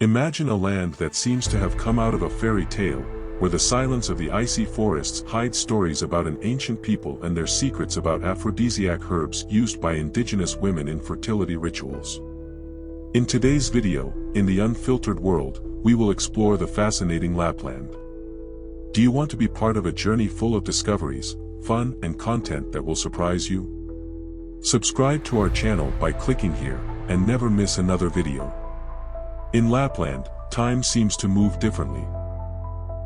Imagine a land that seems to have come out of a fairy tale, where the silence of the icy forests hides stories about an ancient people and their secrets about aphrodisiac herbs used by indigenous women in fertility rituals. In today's video, in the Unfiltered world, we will explore the fascinating Lapland. Do you want to be part of a journey full of discoveries, fun, and content that will surprise you? Subscribe to our channel by clicking here, and never miss another video. In Lapland, time seems to move differently.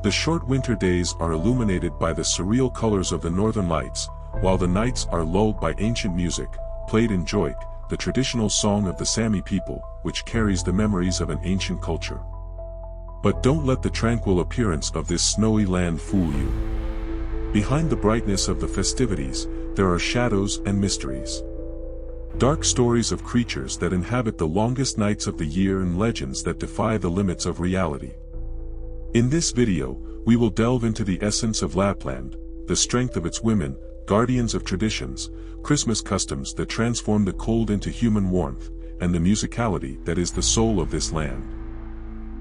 The short winter days are illuminated by the surreal colors of the northern lights, while the nights are lulled by ancient music, played in joik, the traditional song of the Sami people, which carries the memories of an ancient culture. But don't let the tranquil appearance of this snowy land fool you. Behind the brightness of the festivities, there are shadows and mysteries. Dark stories of creatures that inhabit the longest nights of the year and legends that defy the limits of reality. In this video, we will delve into the essence of Lapland, the strength of its women, guardians of traditions, Christmas customs that transform the cold into human warmth, and the musicality that is the soul of this land.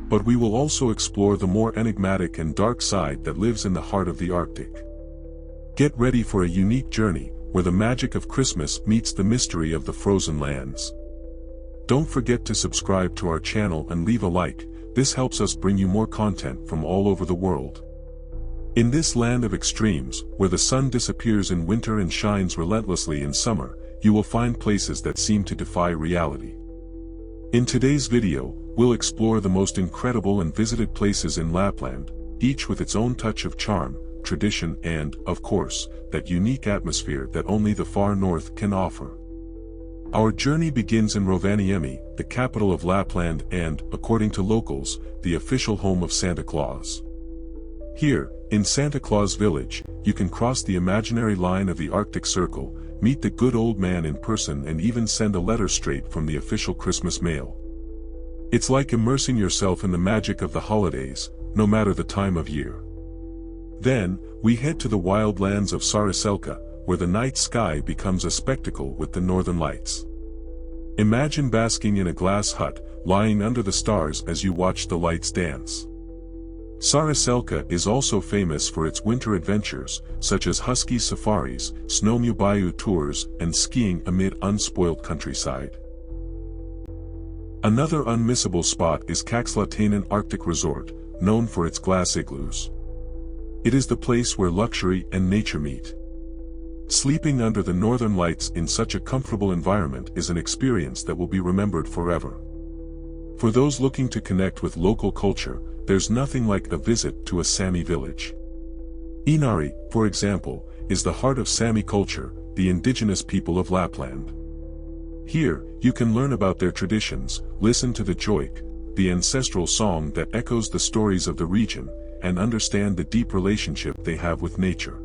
But we will also explore the more enigmatic and dark side that lives in the heart of the Arctic. Get ready for a unique journey, where the magic of Christmas meets the mystery of the frozen lands. Don't forget to subscribe to our channel and leave a like. This helps us bring you more content from all over the world. In this land of extremes, where the sun disappears in winter and shines relentlessly in summer, you will find places that seem to defy reality. In today's video, we'll explore the most incredible and visited places in Lapland, each with its own touch of charm, tradition and, of course, that unique atmosphere that only the far north can offer. Our journey begins in Rovaniemi, the capital of Lapland and, according to locals, the official home of Santa Claus. Here, in Santa Claus Village, you can cross the imaginary line of the Arctic Circle, meet the good old man in person and even send a letter straight from the official Christmas mail. It's like immersing yourself in the magic of the holidays, no matter the time of year. Then, we head to the wild lands of Sariselka, where the night sky becomes a spectacle with the northern lights. Imagine basking in a glass hut, lying under the stars as you watch the lights dance. Sariselka is also famous for its winter adventures, such as husky safaris, snowmobile tours, and skiing amid unspoiled countryside. Another unmissable spot is Kakslatainen Arctic Resort, known for its glass igloos. It is the place where luxury and nature meet. Sleeping under the northern lights in such a comfortable environment is an experience that will be remembered forever. For those looking to connect with local culture, there's nothing like a visit to a Sami village. Inari, for example, is the heart of Sami culture, the indigenous people of Lapland. Here, you can learn about their traditions, listen to the joik, the ancestral song that echoes the stories of the region, and understand the deep relationship they have with nature.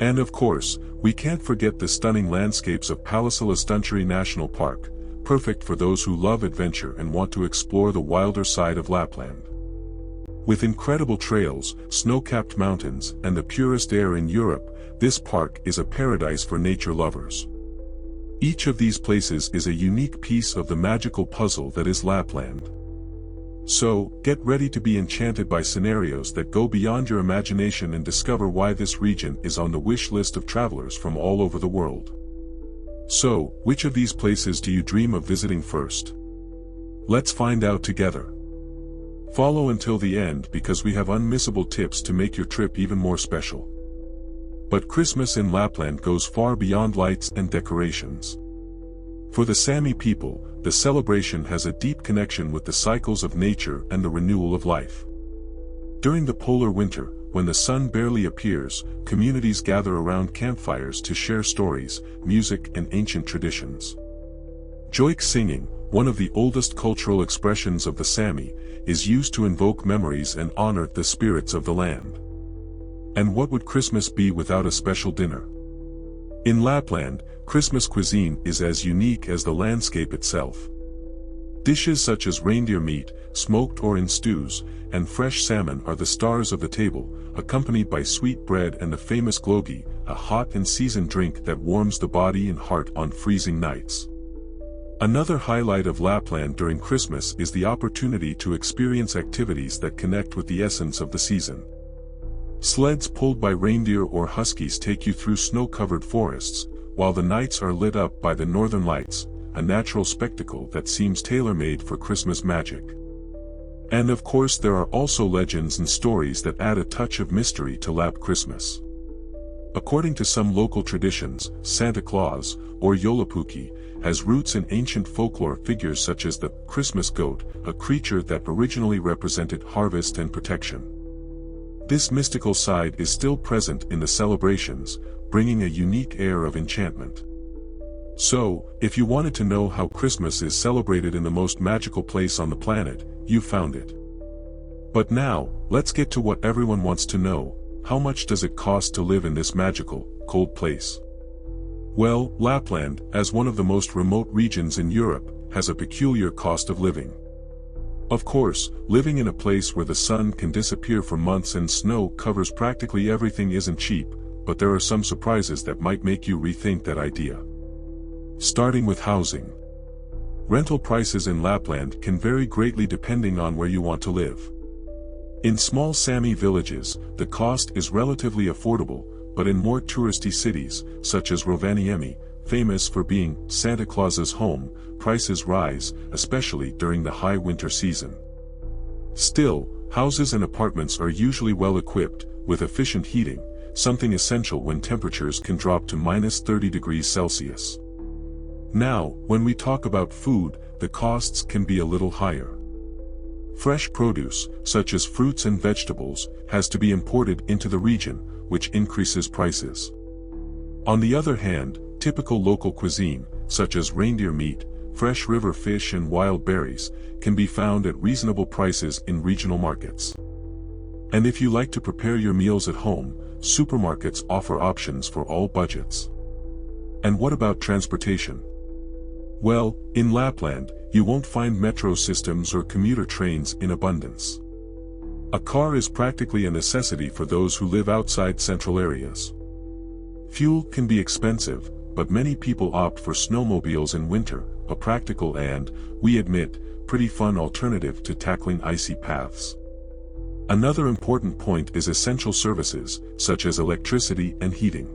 And of course, we can't forget the stunning landscapes of Pallasalastunturi National Park, perfect for those who love adventure and want to explore the wilder side of Lapland. With incredible trails, snow-capped mountains, and the purest air in Europe, this park is a paradise for nature lovers. Each of these places is a unique piece of the magical puzzle that is Lapland. So, get ready to be enchanted by scenarios that go beyond your imagination and discover why this region is on the wish list of travelers from all over the world. So, which of these places do you dream of visiting first? Let's find out together. Follow until the end because we have unmissable tips to make your trip even more special. But Christmas in Lapland goes far beyond lights and decorations. For the Sami people, the celebration has a deep connection with the cycles of nature and the renewal of life. During the polar winter, when the sun barely appears, communities gather around campfires to share stories, music and ancient traditions. Joik singing, one of the oldest cultural expressions of the Sami, is used to invoke memories and honor the spirits of the land. And what would Christmas be without a special dinner? In Lapland, Christmas cuisine is as unique as the landscape itself. Dishes such as reindeer meat, smoked or in stews, and fresh salmon are the stars of the table, accompanied by sweet bread and the famous glogi, a hot and seasoned drink that warms the body and heart on freezing nights. Another highlight of Lapland during Christmas is the opportunity to experience activities that connect with the essence of the season. Sleds pulled by reindeer or huskies take you through snow-covered forests, while the nights are lit up by the northern lights, a natural spectacle that seems tailor-made for Christmas magic. And of course there are also legends and stories that add a touch of mystery to Lap Christmas. According to some local traditions, Santa Claus, or Joulupukki, has roots in ancient folklore figures such as the Christmas goat, a creature that originally represented harvest and protection. This mystical side is still present in the celebrations, bringing a unique air of enchantment. So, if you wanted to know how Christmas is celebrated in the most magical place on the planet, you found it. But now, let's get to what everyone wants to know: how much does it cost to live in this magical, cold place? Well, Lapland, as one of the most remote regions in Europe, has a peculiar cost of living. Of course, living in a place where the sun can disappear for months and snow covers practically everything isn't cheap, but there are some surprises that might make you rethink that idea. Starting with housing. Rental prices in Lapland can vary greatly depending on where you want to live. In small Sami villages, the cost is relatively affordable, but in more touristy cities, such as Rovaniemi, famous for being Santa Claus's home, prices rise, especially during the high winter season. Still, houses and apartments are usually well equipped, with efficient heating, something essential when temperatures can drop to -30 degrees Celsius. Now, when we talk about food, the costs can be a little higher. Fresh produce, such as fruits and vegetables, has to be imported into the region, which increases prices. On the other hand, typical local cuisine, such as reindeer meat, fresh river fish and wild berries, can be found at reasonable prices in regional markets. And if you like to prepare your meals at home, supermarkets offer options for all budgets. And what about transportation? Well, in Lapland, you won't find metro systems or commuter trains in abundance. A car is practically a necessity for those who live outside central areas. Fuel can be expensive, but many people opt for snowmobiles in winter, a practical and, we admit, pretty fun alternative to tackling icy paths. Another important point is essential services, such as electricity and heating.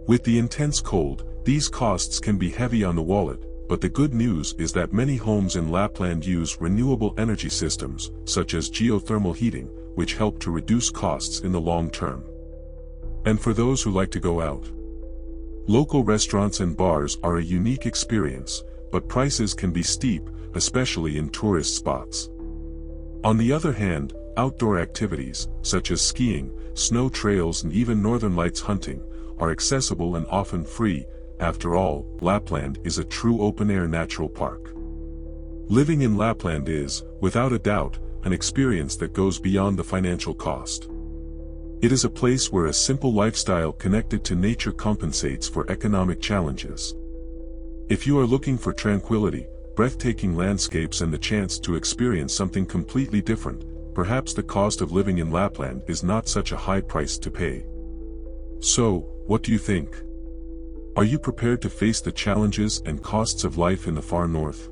With the intense cold, these costs can be heavy on the wallet, but the good news is that many homes in Lapland use renewable energy systems, such as geothermal heating, which help to reduce costs in the long term. And for those who like to go out, local restaurants and bars are a unique experience, but prices can be steep, especially in tourist spots. On the other hand, outdoor activities, such as skiing, snow trails and even northern lights hunting, are accessible and often free. After all, Lapland is a true open-air natural park. Living in Lapland is, without a doubt, an experience that goes beyond the financial cost. It is a place where a simple lifestyle connected to nature compensates for economic challenges. If you are looking for tranquility, breathtaking landscapes and the chance to experience something completely different, perhaps the cost of living in Lapland is not such a high price to pay. So, what do you think? Are you prepared to face the challenges and costs of life in the far north?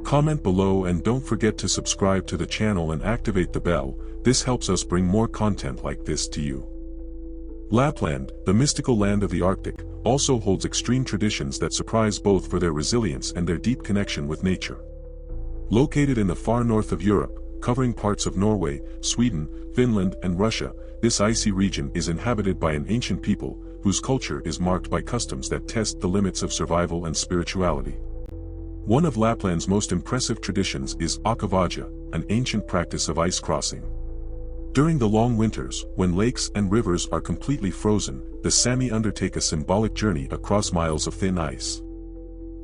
Comment below and don't forget to subscribe to the channel and activate the bell. This helps us bring more content like this to you. Lapland, the mystical land of the Arctic, also holds extreme traditions that surprise both for their resilience and their deep connection with nature. Located in the far north of Europe, covering parts of Norway, Sweden, Finland and Russia, this icy region is inhabited by an ancient people, whose culture is marked by customs that test the limits of survival and spirituality. One of Lapland's most impressive traditions is Aphrodisiac, an ancient practice of ice crossing. During the long winters, when lakes and rivers are completely frozen, the Sami undertake a symbolic journey across miles of thin ice.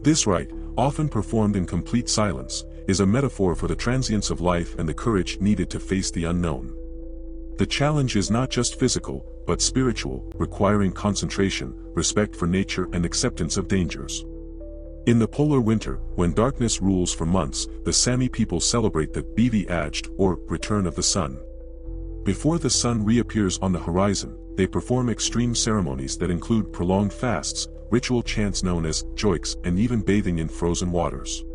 This rite, often performed in complete silence, is a metaphor for the transience of life and the courage needed to face the unknown. The challenge is not just physical, but spiritual, requiring concentration, respect for nature and acceptance of dangers. In the polar winter, when darkness rules for months, the Sami people celebrate the Aphrodisiac, or return of the sun. Before the sun reappears on the horizon, they perform extreme ceremonies that include prolonged fasts, ritual chants known as joiks, and even bathing in frozen waters.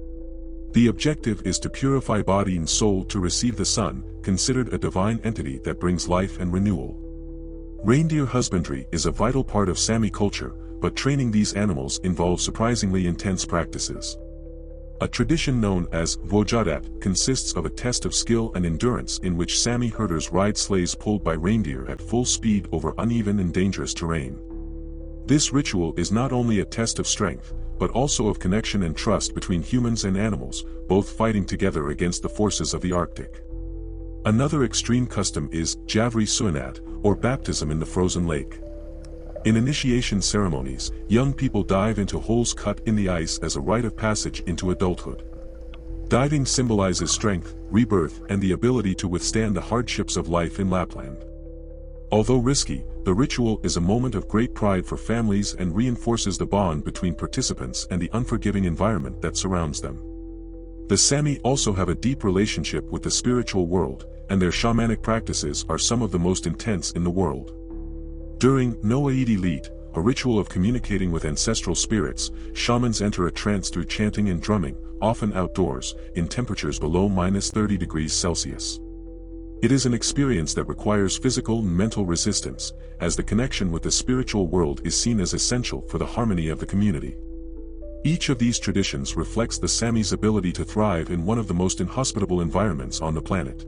The objective is to purify body and soul to receive the sun, considered a divine entity that brings life and renewal. Reindeer husbandry is a vital part of Sami culture, but training these animals involves surprisingly intense practices. A tradition known as Vojadat consists of a test of skill and endurance in which Sami herders ride sleighs pulled by reindeer at full speed over uneven and dangerous terrain. This ritual is not only a test of strength, but also of connection and trust between humans and animals, both fighting together against the forces of the Arctic. Another extreme custom is Javri Suanat, or baptism in the frozen lake. In initiation ceremonies, young people dive into holes cut in the ice as a rite of passage into adulthood. Diving symbolizes strength, rebirth, and the ability to withstand the hardships of life in Lapland. Although risky, the ritual is a moment of great pride for families and reinforces the bond between participants and the unforgiving environment that surrounds them. The Sami also have a deep relationship with the spiritual world, and their shamanic practices are some of the most intense in the world. During Noaidi Leet, a ritual of communicating with ancestral spirits, shamans enter a trance through chanting and drumming, often outdoors, in temperatures below -30 degrees Celsius. It is an experience that requires physical and mental resistance, as the connection with the spiritual world is seen as essential for the harmony of the community. Each of these traditions reflects the Sami's ability to thrive in one of the most inhospitable environments on the planet.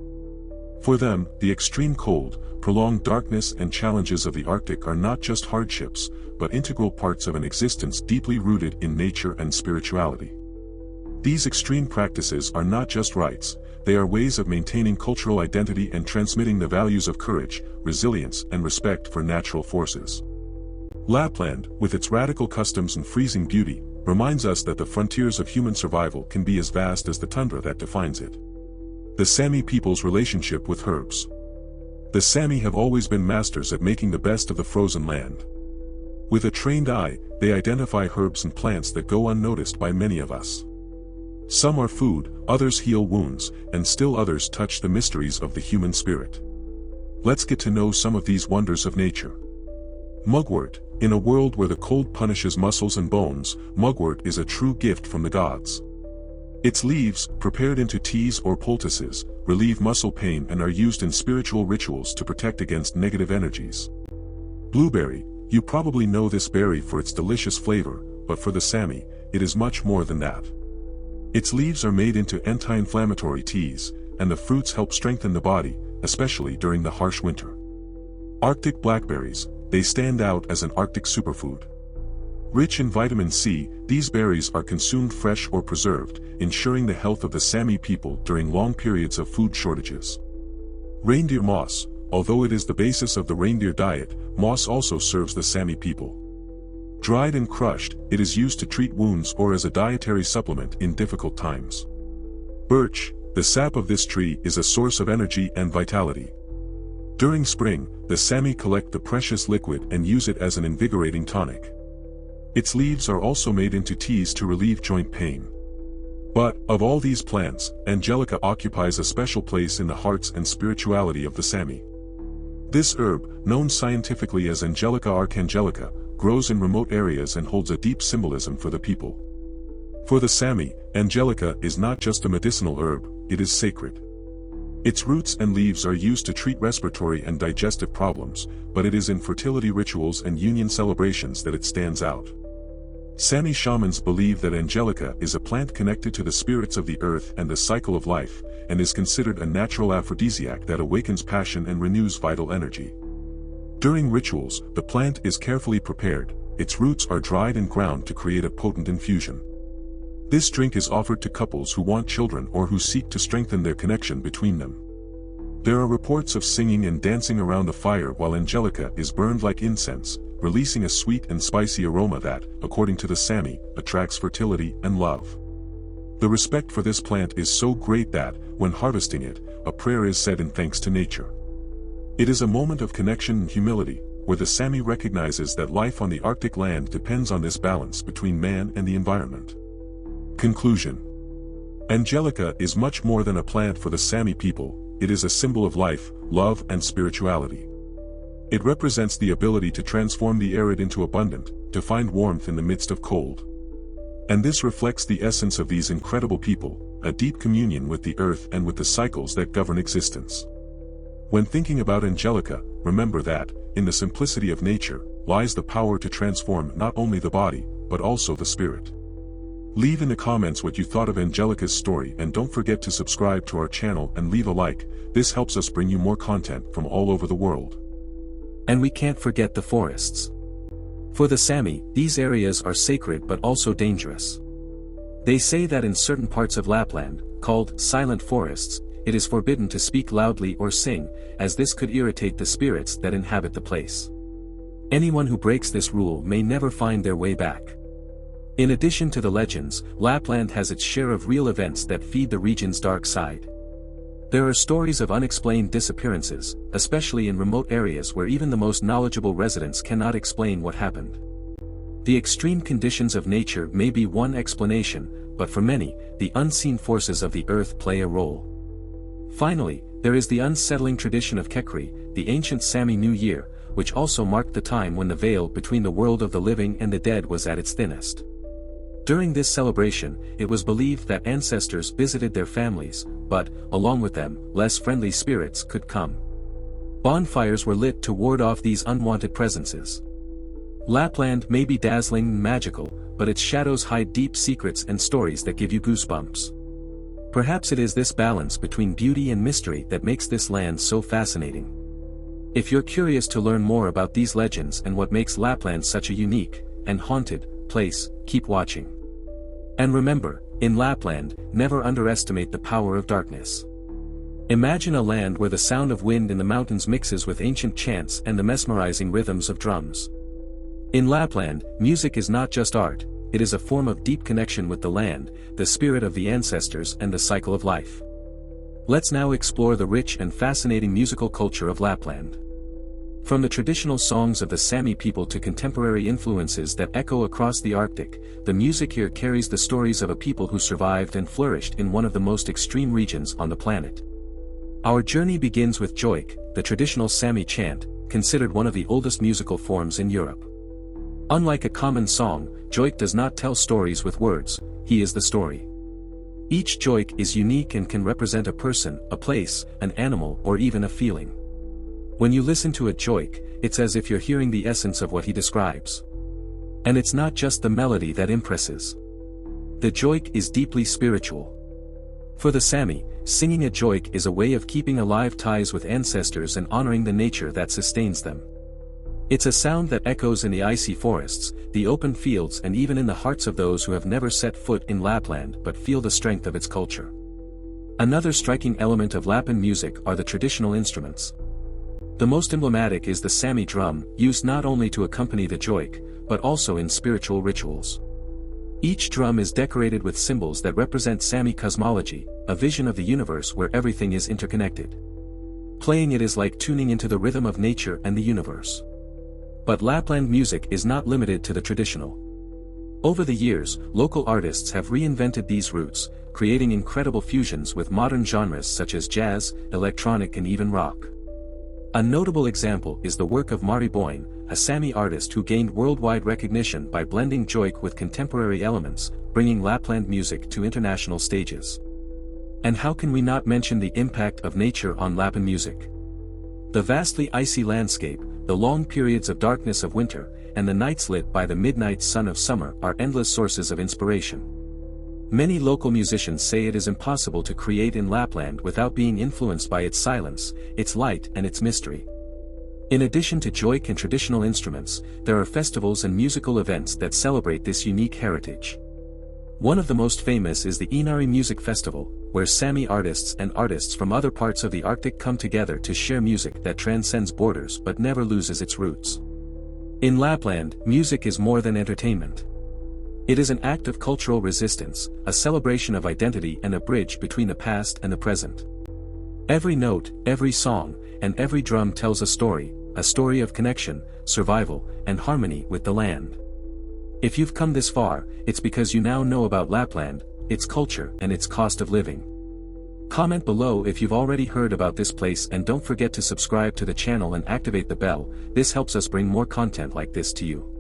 For them, the extreme cold, prolonged darkness and challenges of the Arctic are not just hardships, but integral parts of an existence deeply rooted in nature and spirituality. These extreme practices are not just rites, they are ways of maintaining cultural identity and transmitting the values of courage, resilience, and respect for natural forces. Lapland, with its radical customs and freezing beauty, reminds us that the frontiers of human survival can be as vast as the tundra that defines it. The Sami people's relationship with herbs. The Sami have always been masters at making the best of the frozen land. With a trained eye, they identify herbs and plants that go unnoticed by many of us. Some are food, others heal wounds, and still others touch the mysteries of the human spirit. Let's get to know some of these wonders of nature. Mugwort. In a world where the cold punishes muscles and bones, mugwort is a true gift from the gods. Its leaves, prepared into teas or poultices, relieve muscle pain and are used in spiritual rituals to protect against negative energies. Blueberry. You probably know this berry for its delicious flavor, but for the Sami, it is much more than that. Its leaves are made into anti-inflammatory teas, and the fruits help strengthen the body, especially during the harsh winter. Arctic blackberries. They stand out as an Arctic superfood. Rich in vitamin C, these berries are consumed fresh or preserved, ensuring the health of the Sami people during long periods of food shortages. Reindeer moss. Although it is the basis of the reindeer diet, moss also serves the Sami people. Dried and crushed, it is used to treat wounds or as a dietary supplement in difficult times. Birch. The sap of this tree is a source of energy and vitality. During spring, the Sami collect the precious liquid and use it as an invigorating tonic. Its leaves are also made into teas to relieve joint pain. But, of all these plants, Angelica occupies a special place in the hearts and spirituality of the Sami. This herb, known scientifically as Angelica archangelica, grows in remote areas and holds a deep symbolism for the people. For the Sami, Angelica is not just a medicinal herb, it is sacred. Its roots and leaves are used to treat respiratory and digestive problems, but it is in fertility rituals and union celebrations that it stands out. Sami shamans believe that Angelica is a plant connected to the spirits of the earth and the cycle of life, and is considered a natural aphrodisiac that awakens passion and renews vital energy. During rituals, the plant is carefully prepared, its roots are dried and ground to create a potent infusion. This drink is offered to couples who want children or who seek to strengthen their connection between them. There are reports of singing and dancing around the fire while Angelica is burned like incense, releasing a sweet and spicy aroma that, according to the Sami, attracts fertility and love. The respect for this plant is so great that, when harvesting it, a prayer is said in thanks to nature. It is a moment of connection and humility, where the Sami recognizes that life on the Arctic land depends on this balance between man and the environment. Conclusion. Angelica is much more than a plant for the Sami people, it is a symbol of life, love and spirituality. It represents the ability to transform the arid into abundant, to find warmth in the midst of cold. And this reflects the essence of these incredible people, a deep communion with the earth and with the cycles that govern existence. When thinking about Angelica, remember that, in the simplicity of nature, lies the power to transform not only the body, but also the spirit. Leave in the comments what you thought of Angelica's story, and don't forget to subscribe to our channel and leave a like. This helps us bring you more content from all over the world. And we can't forget the forests. For the Sami, these areas are sacred but also dangerous. They say that in certain parts of Lapland, called silent forests, it is forbidden to speak loudly or sing, as this could irritate the spirits that inhabit the place. Anyone who breaks this rule may never find their way back. In addition to the legends, Lapland has its share of real events that feed the region's dark side. There are stories of unexplained disappearances, especially in remote areas where even the most knowledgeable residents cannot explain what happened. The extreme conditions of nature may be one explanation, but for many, the unseen forces of the earth play a role. Finally, there is the unsettling tradition of Kekri, the ancient Sami New Year, which also marked the time when the veil between the world of the living and the dead was at its thinnest. During this celebration, it was believed that ancestors visited their families, but, along with them, less friendly spirits could come. Bonfires were lit to ward off these unwanted presences. Lapland may be dazzling and magical, but its shadows hide deep secrets and stories that give you goosebumps. Perhaps it is this balance between beauty and mystery that makes this land so fascinating. If you're curious to learn more about these legends and what makes Lapland such a unique and haunted place, keep watching. And remember, in Lapland, never underestimate the power of darkness. Imagine a land where the sound of wind in the mountains mixes with ancient chants and the mesmerizing rhythms of drums. In Lapland, music is not just art, it is a form of deep connection with the land, the spirit of the ancestors and the cycle of life. Let's now explore the rich and fascinating musical culture of Lapland. From the traditional songs of the Sami people to contemporary influences that echo across the Arctic, the music here carries the stories of a people who survived and flourished in one of the most extreme regions on the planet. Our journey begins with joik, the traditional Sami chant, considered one of the oldest musical forms in Europe. Unlike a common song, joik does not tell stories with words, he is the story. Each joik is unique and can represent a person, a place, an animal, or even a feeling. When you listen to a joik, it's as if you're hearing the essence of what he describes. And it's not just the melody that impresses. The joik is deeply spiritual. For the Sami, singing a joik is a way of keeping alive ties with ancestors and honoring the nature that sustains them. It's a sound that echoes in the icy forests, the open fields, and even in the hearts of those who have never set foot in Lapland but feel the strength of its culture. Another striking element of Lapland music are the traditional instruments. The most emblematic is the Sami drum, used not only to accompany the joik, but also in spiritual rituals. Each drum is decorated with symbols that represent Sami cosmology, a vision of the universe where everything is interconnected. Playing it is like tuning into the rhythm of nature and the universe. But Lapland music is not limited to the traditional. Over the years, local artists have reinvented these roots, creating incredible fusions with modern genres such as jazz, electronic, and even rock. A notable example is the work of Mari Boyne, a Sami artist who gained worldwide recognition by blending joik with contemporary elements, bringing Lapland music to international stages. And how can we not mention the impact of nature on Lapland music? The vastly icy landscape, the long periods of darkness of winter, and the nights lit by the midnight sun of summer are endless sources of inspiration. Many local musicians say it is impossible to create in Lapland without being influenced by its silence, its light, and its mystery. In addition to joik and traditional instruments, there are festivals and musical events that celebrate this unique heritage. One of the most famous is the Inari Music Festival, where Sami artists and artists from other parts of the Arctic come together to share music that transcends borders but never loses its roots. In Lapland, music is more than entertainment. It is an act of cultural resistance, a celebration of identity, and a bridge between the past and the present. Every note, every song, and every drum tells a story of connection, survival, and harmony with the land. If you've come this far, it's because you now know about Lapland, its culture, and its cost of living. Comment below if you've already heard about this place, and don't forget to subscribe to the channel and activate the bell. This helps us bring more content like this to you.